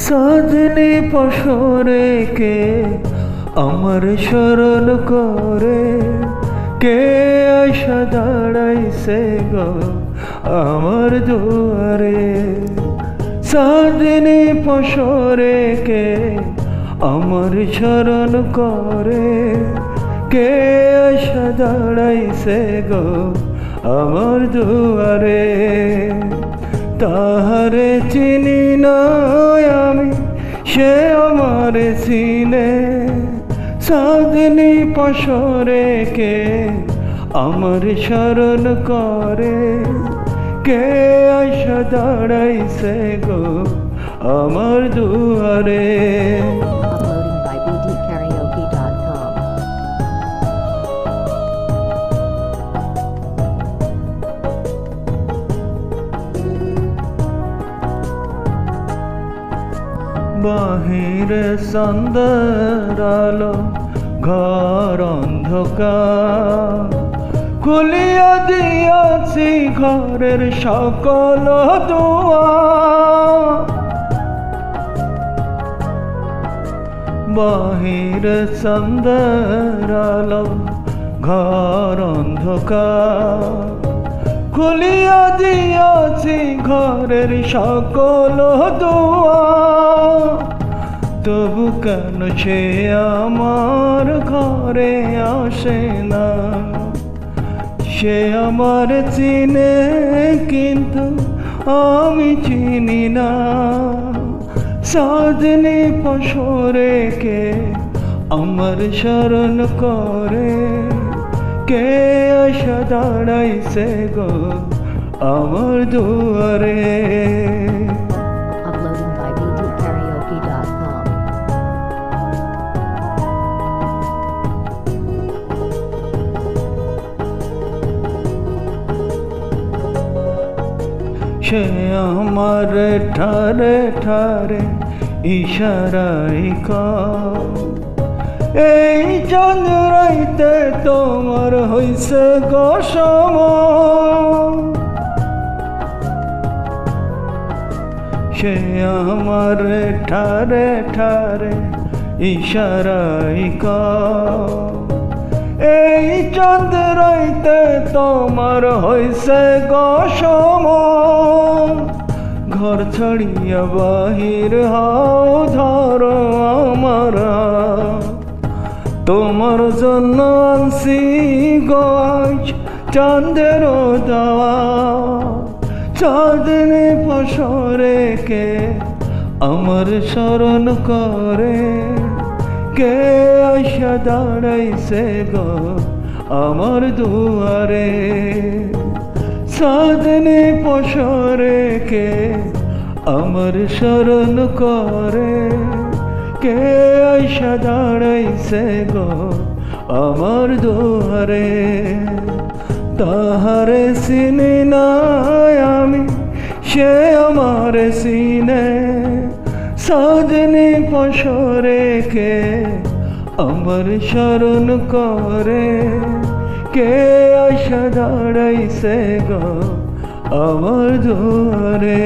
সাজনি পশরে কে আমার স্মরণ করে, কে আশা দাঁড়াইছে গো আমার দুয়ারে। সাজনি পশরে কে আমার স্মরণ করে, কে আশা দাঁড়াইছে গো আমার দুয়ারে। তাহারে চিনি না আমি, সে আমার চিনে। সাধনি পশরে কে আমার স্মরণ করে, কে আশা দাঁড়াইছে গো আমার দুয়ারে। Uploading by bdkaraoke.com. বাহিরে সন্ধ্যার আলো, ঘর অন্ধকার, খুলিয়া দিয়াছি ঘরের সকল দুয়ার। বাহিরে সন্ধ্যার আলো, ঘর অন্ধকার, খুলিয়া দিয়াছি ঘরের সকল দুয়ার। তবু কেন সে আমার ঘরে আসে না? সে আমার চিনে কিন্তু আমি চিনি না। সাজনি পশরে কে আমার স্মরণ করে, কে আশা দাঁড়াইছে গো আমার দুয়ারে। Uploading by bdkaraoke.com. সে আমার ঠারে ঠারে ইশারাই কর, এই চাঁদ রাইতে তোমার হইছে গো সময়। সে আমার ঠারে ঠারে ইশারাই কর, এই চাঁদ রাইতে তোমার হইছে গো সময়। ঘর ছাড়িয়া বাহির হও, ধরো আমার হাত। তোমার জন্য আনছি গো আজ চাঁদের দাওয়া। চাঁদনি পশরে কে আমার স্মরণ করে, কে আশা দাঁড়াইছে গো আমার দুয়ারে। সাধনি পশরে কে আমার স্মরণ করে, কে আশা দাঁড়াইছে গো আমার দুয়ারে। তাহারে চিনি না আমি, সে আমার চিনে। সাজনি পশরে কে আমার স্মরণ করে, কে আশা দাঁড়াইছে গো আমার দুয়ারে।